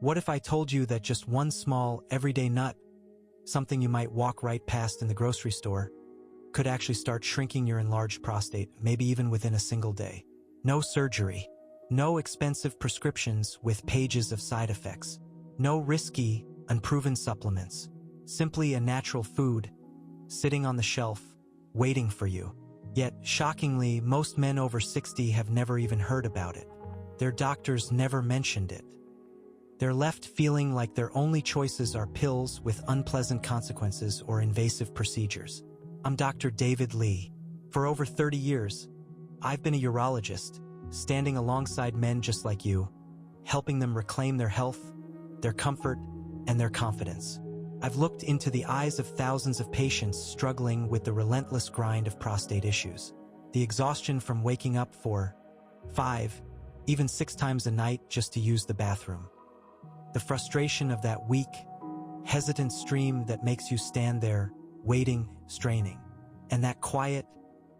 What if I told you that just one small, everyday nut, something you might walk right past in the grocery store, could actually start shrinking your enlarged prostate, maybe even within a single day? No surgery, no expensive prescriptions with pages of side effects, no risky, unproven supplements, simply a natural food sitting on the shelf, waiting for you. Yet, shockingly, most men over 60 have never even heard about it. Their doctors never mentioned it. They're left feeling like their only choices are pills with unpleasant consequences or invasive procedures. I'm Dr. David Lee. For over 30 years, I've been a urologist, standing alongside men just like you, helping them reclaim their health, their comfort, and their confidence. I've looked into the eyes of thousands of patients struggling with the relentless grind of prostate issues, the exhaustion from waking up 4, 5, even 6 times a night just to use the bathroom, the frustration of that weak, hesitant stream that makes you stand there, waiting, straining, and that quiet,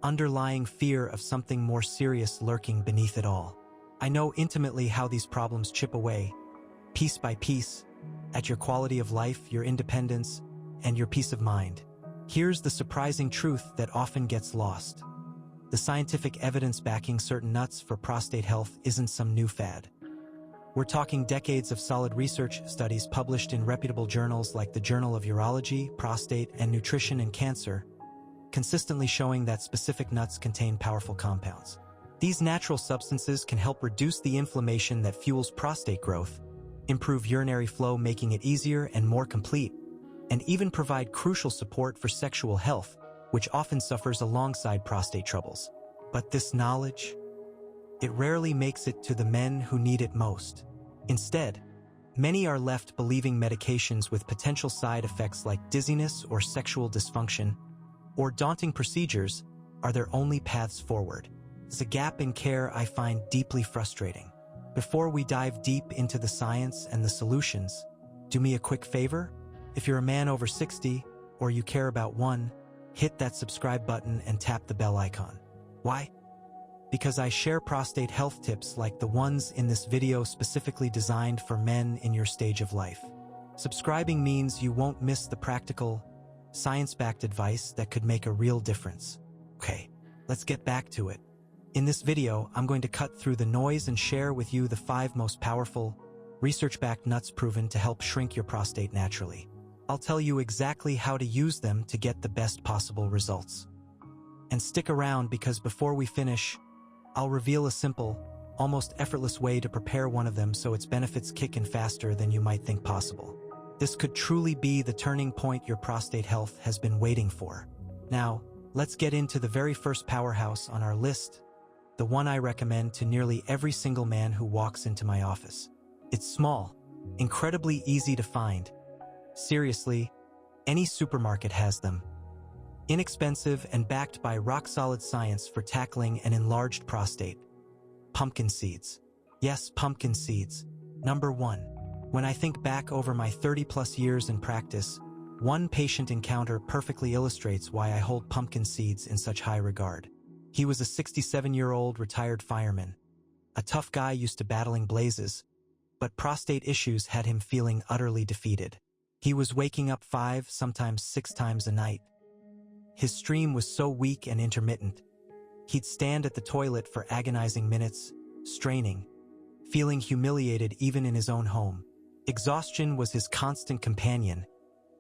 underlying fear of something more serious lurking beneath it all. I know intimately how these problems chip away, piece by piece, at your quality of life, your independence, and your peace of mind. Here's the surprising truth that often gets lost. The scientific evidence backing certain nuts for prostate health isn't some new fad. We're talking decades of solid research studies published in reputable journals like the Journal of Urology, Prostate, and Nutrition and Cancer, consistently showing that specific nuts contain powerful compounds. These natural substances can help reduce the inflammation that fuels prostate growth, improve urinary flow, making it easier and more complete, and even provide crucial support for sexual health, which often suffers alongside prostate troubles. But this knowledge, it rarely makes it to the men who need it most. Instead, many are left believing medications with potential side effects like dizziness or sexual dysfunction, or daunting procedures, are their only paths forward. It's a gap in care I find deeply frustrating. Before we dive deep into the science and the solutions, do me a quick favor. If you're a man over 60, or you care about one, hit that subscribe button and tap the bell icon. Why? Because I share prostate health tips like the ones in this video specifically designed for men in your stage of life. Subscribing means you won't miss the practical, science-backed advice that could make a real difference. Okay, let's get back to it. In this video, I'm going to cut through the noise and share with you the 5 most powerful, research-backed nuts proven to help shrink your prostate naturally. I'll tell you exactly how to use them to get the best possible results. And stick around because before we finish, I'll reveal a simple, almost effortless way to prepare one of them so its benefits kick in faster than you might think possible. This could truly be the turning point your prostate health has been waiting for. Now, let's get into the very first powerhouse on our list, the one I recommend to nearly every single man who walks into my office. It's small, incredibly easy to find. Seriously, any supermarket has them. Inexpensive and backed by rock-solid science for tackling an enlarged prostate. Pumpkin seeds. Yes, pumpkin seeds. Number 1. When I think back over my 30-plus years in practice, one patient encounter perfectly illustrates why I hold pumpkin seeds in such high regard. He was a 67-year-old retired fireman. A tough guy used to battling blazes, but prostate issues had him feeling utterly defeated. He was waking up 5, sometimes 6 times a night. His stream was so weak and intermittent. He'd stand at the toilet for agonizing minutes, straining, feeling humiliated even in his own home. Exhaustion was his constant companion,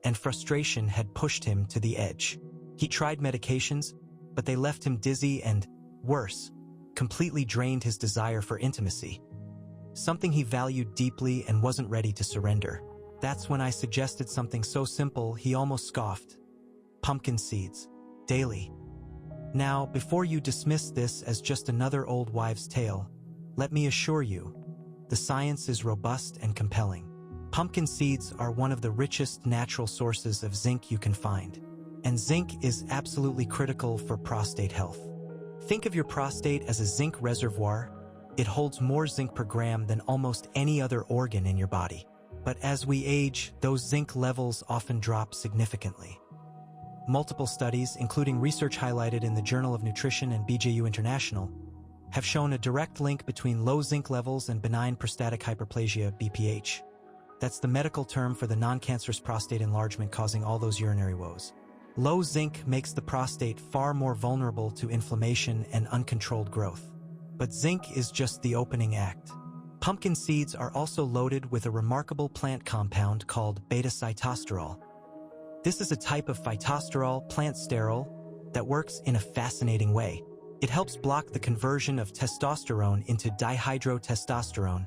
and frustration had pushed him to the edge. He tried medications, but they left him dizzy and, worse, completely drained his desire for intimacy, something he valued deeply and wasn't ready to surrender. That's when I suggested something so simple he almost scoffed. Pumpkin seeds. Daily. Now, before you dismiss this as just another old wives' tale, let me assure you, the science is robust and compelling. Pumpkin seeds are one of the richest natural sources of zinc you can find, and zinc is absolutely critical for prostate health. Think of your prostate as a zinc reservoir. It holds more zinc per gram than almost any other organ in your body. But as we age, those zinc levels often drop significantly. Multiple studies, including research highlighted in the Journal of Nutrition and BJU International, have shown a direct link between low zinc levels and benign prostatic hyperplasia (BPH). That's the medical term for the non-cancerous prostate enlargement causing all those urinary woes. Low zinc makes the prostate far more vulnerable to inflammation and uncontrolled growth. But zinc is just the opening act. Pumpkin seeds are also loaded with a remarkable plant compound called beta-sitosterol. This is a type of phytosterol, plant sterol, that works in a fascinating way. It helps block the conversion of testosterone into dihydrotestosterone,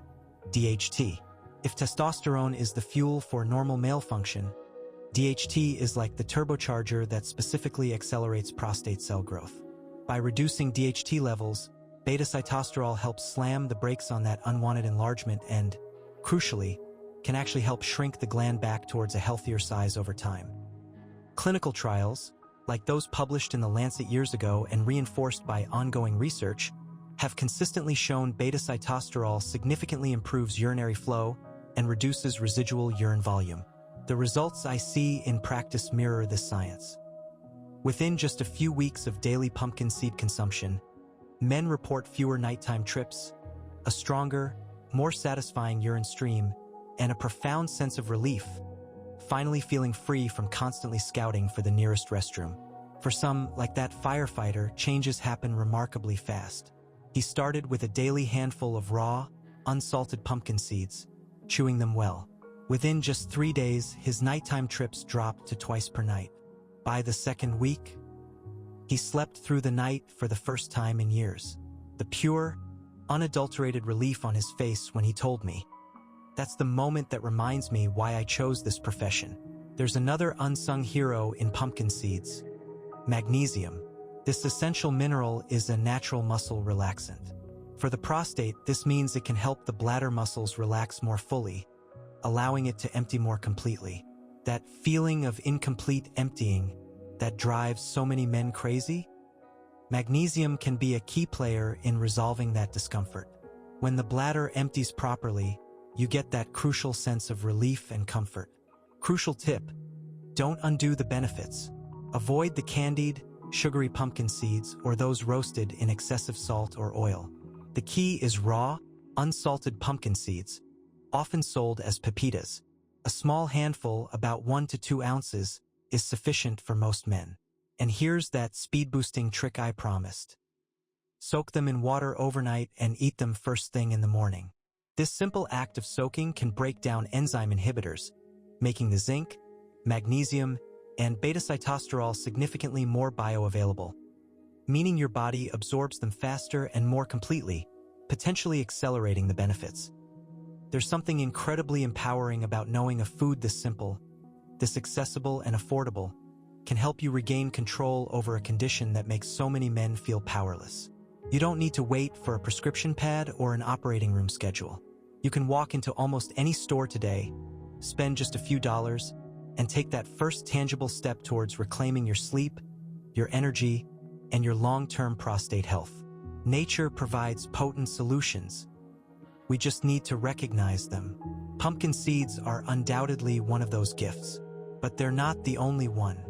DHT. If testosterone is the fuel for normal male function, DHT is like the turbocharger that specifically accelerates prostate cell growth. By reducing DHT levels, beta-sitosterol helps slam the brakes on that unwanted enlargement and, crucially, can actually help shrink the gland back towards a healthier size over time. Clinical trials, like those published in The Lancet years ago and reinforced by ongoing research, have consistently shown beta-sitosterol significantly improves urinary flow and reduces residual urine volume. The results I see in practice mirror this science. Within just a few weeks of daily pumpkin seed consumption, men report fewer nighttime trips, a stronger, more satisfying urine stream, and a profound sense of relief, finally feeling free from constantly scouting for the nearest restroom. For some, like that firefighter, changes happen remarkably fast. He started with a daily handful of raw, unsalted pumpkin seeds, chewing them well. Within just 3 days, his nighttime trips dropped to twice per night. By the second week, he slept through the night for the first time in years. The pure, unadulterated relief on his face when he told me. That's the moment that reminds me why I chose this profession. There's another unsung hero in pumpkin seeds: magnesium. This essential mineral is a natural muscle relaxant. For the prostate, this means it can help the bladder muscles relax more fully, allowing it to empty more completely. That feeling of incomplete emptying that drives so many men crazy? Magnesium can be a key player in resolving that discomfort. When the bladder empties properly, you get that crucial sense of relief and comfort. Crucial tip: don't undo the benefits. Avoid the candied, sugary pumpkin seeds or those roasted in excessive salt or oil. The key is raw, unsalted pumpkin seeds, often sold as pepitas. A small handful, about 1 to 2 ounces, is sufficient for most men. And here's that speed-boosting trick I promised. Soak them in water overnight and eat them first thing in the morning. This simple act of soaking can break down enzyme inhibitors, making the zinc, magnesium, and beta-sitosterol significantly more bioavailable, meaning your body absorbs them faster and more completely, potentially accelerating the benefits. There's something incredibly empowering about knowing a food this simple, this accessible and affordable, can help you regain control over a condition that makes so many men feel powerless. You don't need to wait for a prescription pad or an operating room schedule. You can walk into almost any store today, spend just a few dollars, and take that first tangible step towards reclaiming your sleep, your energy, and your long-term prostate health. Nature provides potent solutions. We just need to recognize them. Pumpkin seeds are undoubtedly one of those gifts, but they're not the only one.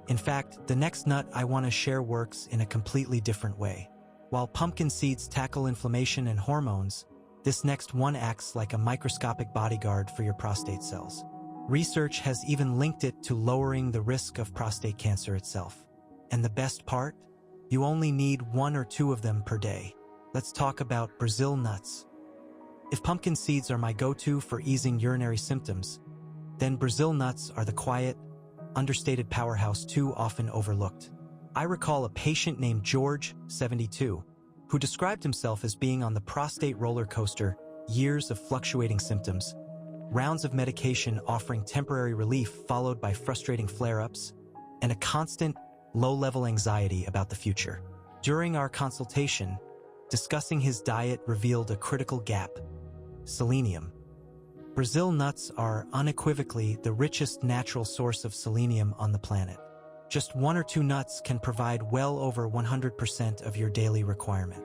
In fact, the next nut I want to share works in a completely different way. While pumpkin seeds tackle inflammation and hormones, this next one acts like a microscopic bodyguard for your prostate cells. Research has even linked it to lowering the risk of prostate cancer itself. And the best part? You only need 1 or 2 of them per day. Let's talk about Brazil nuts. If pumpkin seeds are my go-to for easing urinary symptoms, then Brazil nuts are the quiet, understated powerhouse too often overlooked. I recall a patient named George, 72, who described himself as being on the prostate roller coaster, years of fluctuating symptoms, rounds of medication offering temporary relief followed by frustrating flare-ups, and a constant, low-level anxiety about the future. During our consultation, discussing his diet revealed a critical gap: selenium. Brazil nuts are unequivocally the richest natural source of selenium on the planet. Just 1 or 2 nuts can provide well over 100% of your daily requirement.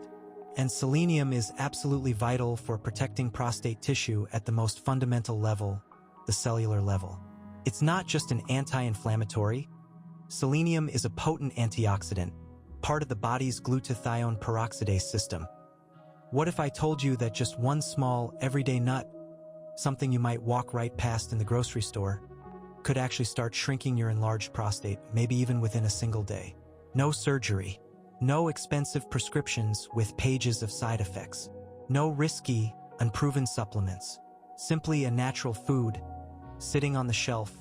And selenium is absolutely vital for protecting prostate tissue at the most fundamental level, the cellular level. It's not just an anti-inflammatory. Selenium is a potent antioxidant, part of the body's glutathione peroxidase system. What if I told you that just one small, everyday nut, something you might walk right past in the grocery store, could actually start shrinking your enlarged prostate, maybe even within a single day. No surgery. No expensive prescriptions with pages of side effects. No risky, unproven supplements. Simply a natural food, sitting on the shelf,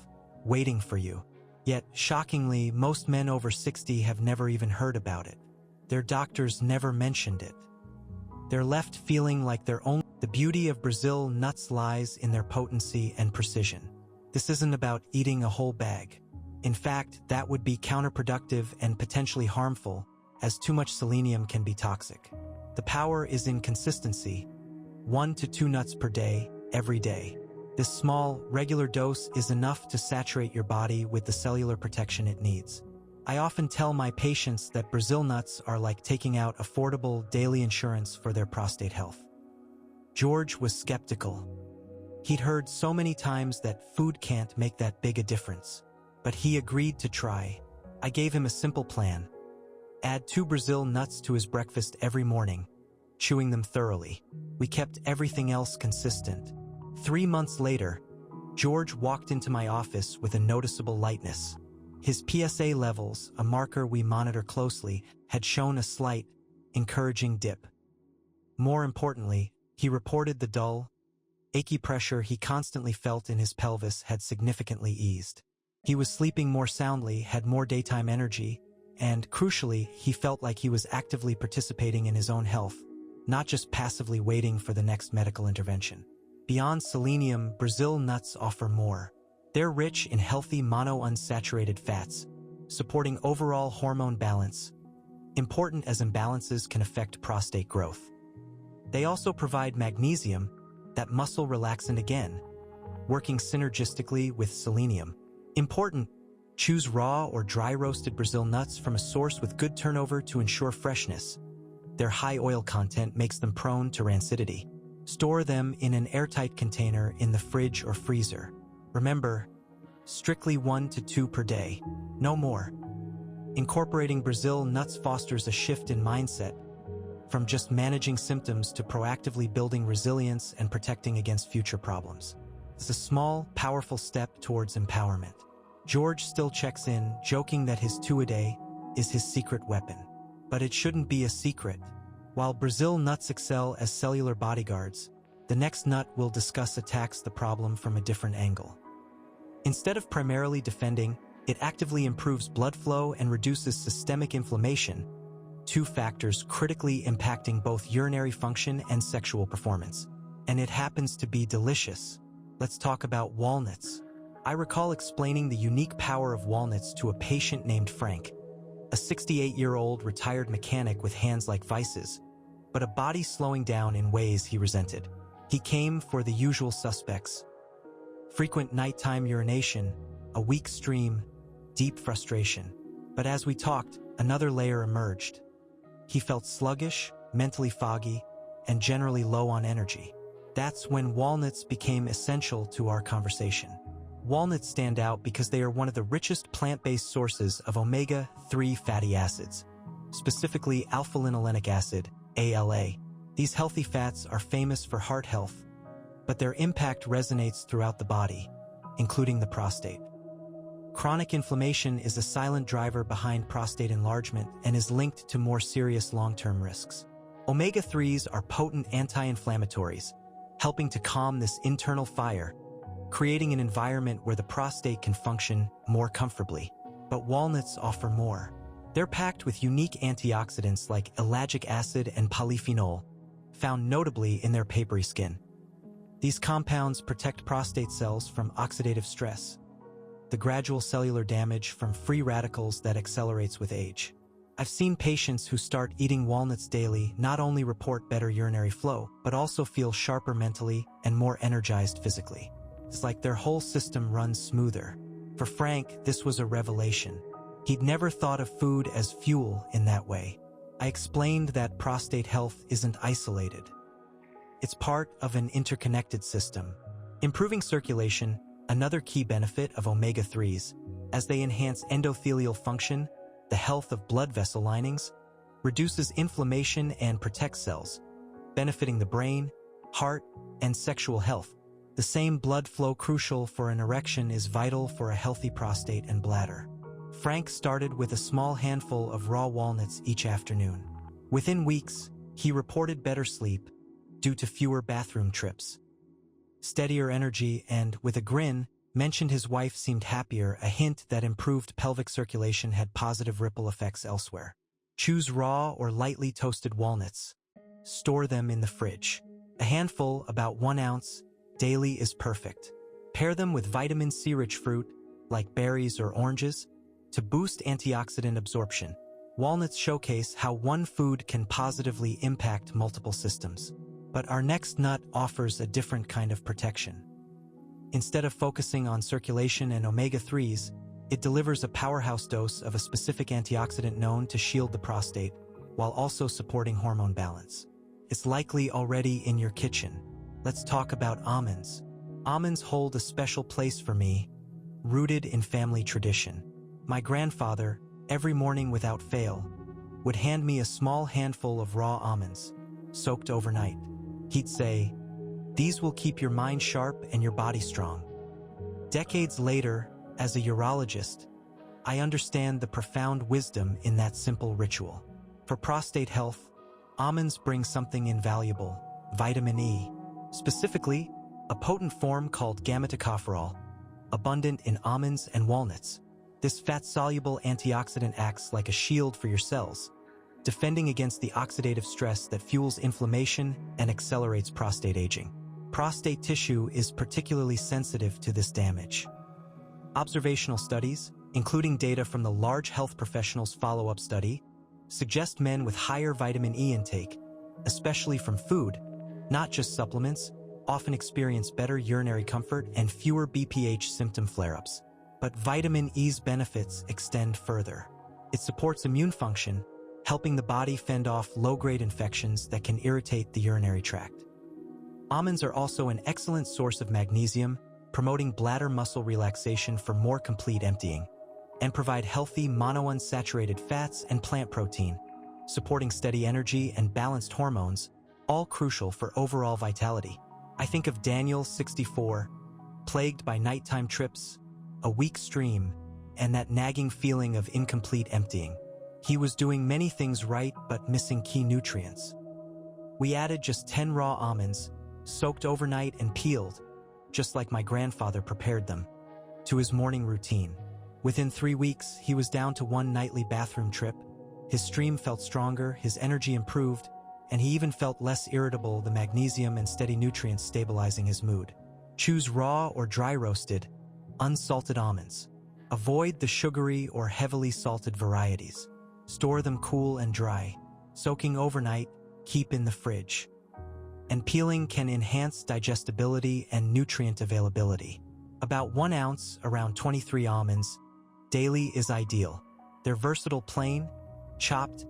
waiting for you. Yet, shockingly, most men over 60 have never even heard about it. Their doctors never mentioned it. They're left feeling like the beauty of Brazil nuts lies in their potency and precision. This isn't about eating a whole bag. In fact, that would be counterproductive and potentially harmful, as too much selenium can be toxic. The power is in consistency. 1 to 2 nuts per day, every day. This small, regular dose is enough to saturate your body with the cellular protection it needs. I often tell my patients that Brazil nuts are like taking out affordable daily insurance for their prostate health. George was skeptical. He'd heard so many times that food can't make that big a difference. But he agreed to try. I gave him a simple plan. Add 2 Brazil nuts to his breakfast every morning, chewing them thoroughly. We kept everything else consistent. 3 months later, George walked into my office with a noticeable lightness. His PSA levels, a marker we monitor closely, had shown a slight, encouraging dip. More importantly, he reported the dull, achy pressure he constantly felt in his pelvis had significantly eased. He was sleeping more soundly, had more daytime energy, and, crucially, he felt like he was actively participating in his own health, not just passively waiting for the next medical intervention. Beyond selenium, Brazil nuts offer more. They're rich in healthy monounsaturated fats, supporting overall hormone balance, important as imbalances can affect prostate growth. They also provide magnesium, that muscle relaxant again, working synergistically with selenium. Important, choose raw or dry roasted Brazil nuts from a source with good turnover to ensure freshness. Their high oil content makes them prone to rancidity. Store them in an airtight container in the fridge or freezer. Remember, strictly 1 to 2 per day, no more. Incorporating Brazil nuts fosters a shift in mindset, from just managing symptoms to proactively building resilience and protecting against future problems. It's a small, powerful step towards empowerment. George still checks in, joking that his 2 a day is his secret weapon. But it shouldn't be a secret. While Brazil nuts excel as cellular bodyguards, the next nut we'll discuss attacks the problem from a different angle. Instead of primarily defending, it actively improves blood flow and reduces systemic inflammation, 2 factors critically impacting both urinary function and sexual performance. And it happens to be delicious. Let's talk about walnuts. I recall explaining the unique power of walnuts to a patient named Frank, a 68-year-old retired mechanic with hands like vices, but a body slowing down in ways he resented. He came for the usual suspects: frequent nighttime urination, a weak stream, deep frustration. But as we talked, another layer emerged. He felt sluggish, mentally foggy, and generally low on energy. That's when walnuts became essential to our conversation. Walnuts stand out because they are one of the richest plant-based sources of omega-3 fatty acids, specifically alpha-linolenic acid, ALA. These healthy fats are famous for heart health, but their impact resonates throughout the body, including the prostate. Chronic inflammation is a silent driver behind prostate enlargement and is linked to more serious long-term risks. Omega-3s are potent anti-inflammatories, helping to calm this internal fire, creating an environment where the prostate can function more comfortably. But walnuts offer more. They're packed with unique antioxidants like ellagic acid and polyphenol, found notably in their papery skin. These compounds protect prostate cells from oxidative stress, the gradual cellular damage from free radicals that accelerates with age. I've seen patients who start eating walnuts daily not only report better urinary flow, but also feel sharper mentally and more energized physically. It's like their whole system runs smoother. For Frank, this was a revelation. He'd never thought of food as fuel in that way. I explained that prostate health isn't isolated. It's part of an interconnected system. Improving circulation, another key benefit of omega-3s, as they enhance endothelial function, the health of blood vessel linings, reduces inflammation and protects cells, benefiting the brain, heart, and sexual health. The same blood flow crucial for an erection is vital for a healthy prostate and bladder. Frank started with a small handful of raw walnuts each afternoon. Within weeks, he reported better sleep due to fewer bathroom trips, steadier energy, and, with a grin, mentioned his wife seemed happier, a hint that improved pelvic circulation had positive ripple effects elsewhere. Choose raw or lightly toasted walnuts. Store them in the fridge. A handful, about 1 ounce, daily is perfect. Pair them with vitamin C-rich fruit, like berries or oranges, to boost antioxidant absorption. Walnuts showcase how one food can positively impact multiple systems. But our next nut offers a different kind of protection. Instead of focusing on circulation and omega-3s, it delivers a powerhouse dose of a specific antioxidant known to shield the prostate, while also supporting hormone balance. It's likely already in your kitchen. Let's talk about almonds. Almonds hold a special place for me, rooted in family tradition. My grandfather, every morning without fail, would hand me a small handful of raw almonds, soaked overnight. He'd say, "These will keep your mind sharp and your body strong." Decades later, as a urologist, I understand the profound wisdom in that simple ritual. For prostate health, almonds bring something invaluable: vitamin E. Specifically, a potent form called gamma-tocopherol, abundant in almonds and walnuts. This fat-soluble antioxidant acts like a shield for your cells, defending against the oxidative stress that fuels inflammation and accelerates prostate aging. Prostate tissue is particularly sensitive to this damage. Observational studies, including data from the large health professionals follow-up study, suggest men with higher vitamin E intake, especially from food, not just supplements, often experience better urinary comfort and fewer BPH symptom flare-ups. But vitamin E's benefits extend further. It supports immune function, helping the body fend off low-grade infections that can irritate the urinary tract. Almonds are also an excellent source of magnesium, promoting bladder muscle relaxation for more complete emptying, and provide healthy monounsaturated fats and plant protein, supporting steady energy and balanced hormones, all crucial for overall vitality. I think of Daniel, 64, plagued by nighttime trips, a weak stream, and that nagging feeling of incomplete emptying. He was doing many things right but missing key nutrients. We added just 10 raw almonds, soaked overnight and peeled, just like my grandfather prepared them, to his morning routine. Within 3 weeks, he was down to 1 nightly bathroom trip. His stream felt stronger, his energy improved, and he even felt less irritable, the magnesium and steady nutrients stabilizing his mood. Choose raw or dry roasted, unsalted almonds. Avoid the sugary or heavily salted varieties. Store them cool and dry. Soaking overnight, keep in the fridge. And peeling can enhance digestibility and nutrient availability. About 1 ounce, around 23 almonds, daily is ideal. They're versatile plain, chopped,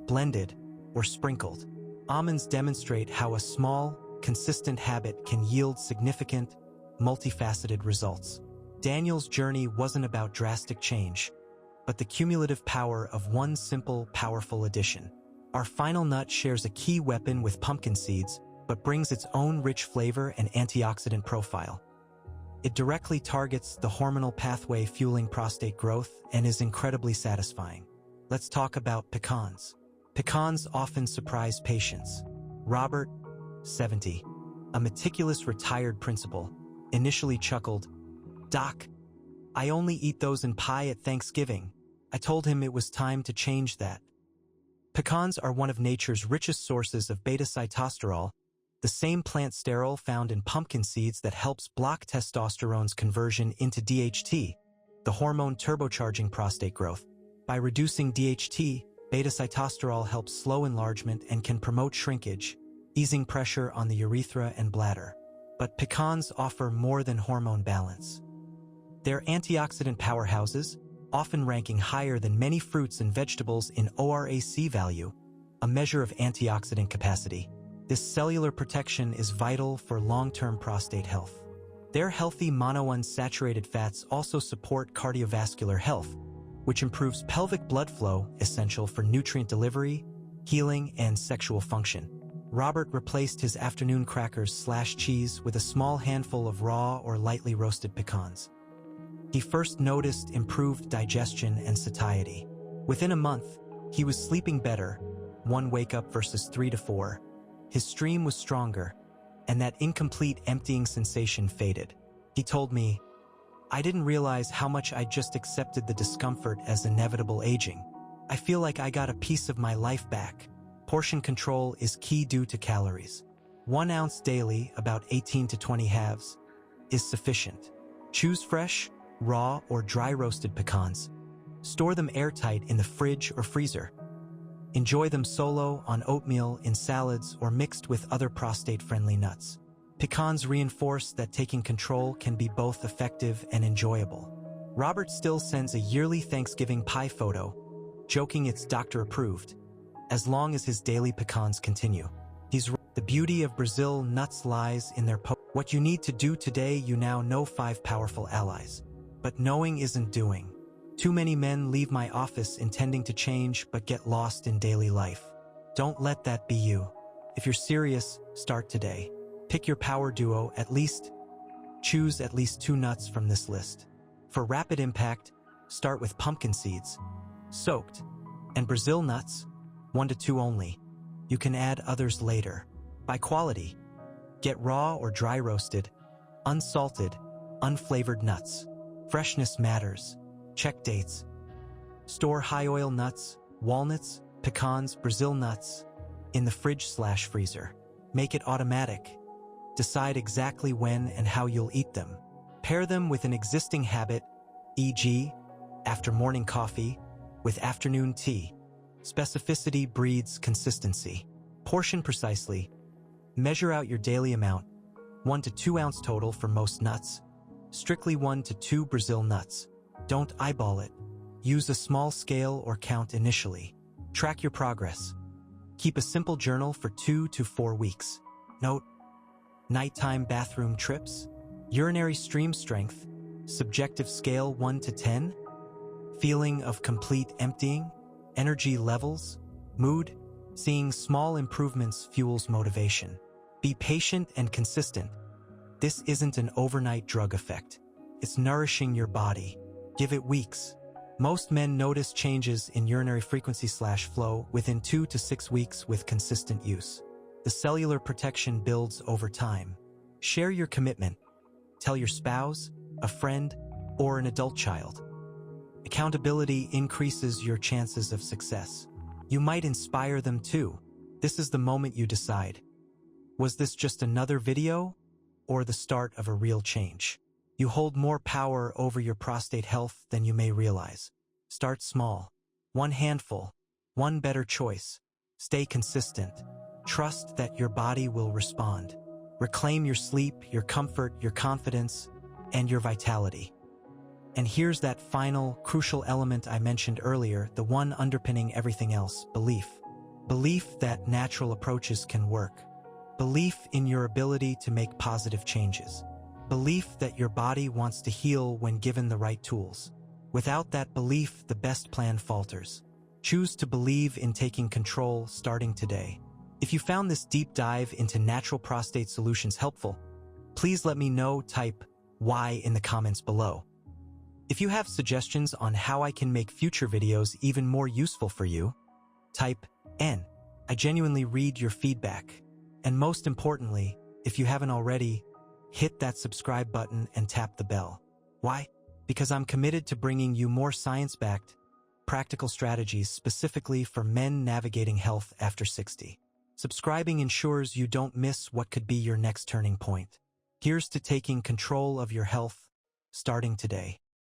blended, or sprinkled. Almonds demonstrate how a small, consistent habit can yield significant, multifaceted results. Daniel's journey wasn't about drastic change, but the cumulative power of one simple, powerful addition. Our final nut shares a key weapon with pumpkin seeds, but brings its own rich flavor and antioxidant profile. It directly targets the hormonal pathway fueling prostate growth and is incredibly satisfying. Let's talk about pecans. Pecans often surprise patients. Robert, 70, a meticulous retired principal, initially chuckled, "Doc, I only eat those in pie at Thanksgiving." I told him it was time to change that. Pecans are one of nature's richest sources of beta-sitosterol, the same plant sterol found in pumpkin seeds that helps block testosterone's conversion into DHT, the hormone turbocharging prostate growth. By reducing DHT, beta-sitosterol helps slow enlargement and can promote shrinkage, easing pressure on the urethra and bladder. But pecans offer more than hormone balance. They're antioxidant powerhouses, often ranking higher than many fruits and vegetables in ORAC value, a measure of antioxidant capacity. This cellular protection is vital for long-term prostate health. Their healthy monounsaturated fats also support cardiovascular health, which improves pelvic blood flow, essential for nutrient delivery, healing, and sexual function. Robert replaced his afternoon crackers/cheese with a small handful of raw or lightly roasted pecans. He first noticed improved digestion and satiety. Within a month, he was sleeping better, 1 wake-up versus 3 to 4. His stream was stronger, and that incomplete emptying sensation faded. He told me, "I didn't realize how much I just accepted the discomfort as inevitable aging. I feel like I got a piece of my life back." Portion control is key due to calories. 1 ounce daily, about 18 to 20 halves, is sufficient. Choose fresh, raw, or dry roasted pecans. Store them airtight in the fridge or freezer. Enjoy them solo, on oatmeal, in salads, or mixed with other prostate-friendly nuts. Pecans reinforce that taking control can be both effective and enjoyable. Robert still sends a yearly Thanksgiving pie photo, joking it's doctor-approved, as long as his daily pecans continue. The beauty of Brazil nuts lies in their What you need to do today, you now know 5 powerful allies. But knowing isn't doing. Too many men leave my office intending to change but get lost in daily life. Don't let that be you. If you're serious, start today. Pick your power duo choose at least 2 nuts from this list. For rapid impact, start with pumpkin seeds, soaked, and Brazil nuts, 1 to 2 only. You can add others later. By quality, get raw or dry roasted, unsalted, unflavored nuts. Freshness matters. Check dates. Store high-oil nuts, walnuts, pecans, Brazil nuts in the fridge/freezer. Make it automatic. Decide exactly when and how you'll eat them. Pair them with an existing habit, e.g., after morning coffee, with afternoon tea. Specificity breeds consistency. Portion precisely. Measure out your daily amount, 1 to 2 ounce total for most nuts. Strictly 1 to 2 Brazil nuts. Don't eyeball it. Use a small scale or count initially. Track your progress. Keep a simple journal for 2 to 4 weeks. Note: nighttime bathroom trips, urinary stream strength, subjective scale 1 to 10, feeling of complete emptying, energy levels, mood. Seeing small improvements fuels motivation. Be patient and consistent. This isn't an overnight drug effect. It's nourishing your body. Give it weeks. Most men notice changes in urinary frequency/flow within 2 to 6 weeks with consistent use. The cellular protection builds over time. Share your commitment. Tell your spouse, a friend, or an adult child. Accountability increases your chances of success. You might inspire them too. This is the moment you decide. Was this just another video, or the start of a real change? You hold more power over your prostate health than you may realize. Start small. 1 handful. 1 better choice. Stay consistent. Trust that your body will respond. Reclaim your sleep, your comfort, your confidence, and your vitality. And here's that final, crucial element I mentioned earlier, the one underpinning everything else: belief. Belief that natural approaches can work. Belief in your ability to make positive changes. Belief that your body wants to heal when given the right tools. Without that belief, the best plan falters. Choose to believe in taking control starting today. If you found this deep dive into natural prostate solutions helpful, please let me know. Type Y in the comments below. If you have suggestions on how I can make future videos even more useful for you, type N. I genuinely read your feedback. And most importantly, if you haven't already, hit that subscribe button and tap the bell. Why? Because I'm committed to bringing you more science-backed, practical strategies specifically for men navigating health after 60. Subscribing ensures you don't miss what could be your next turning point. Here's to taking control of your health, starting today.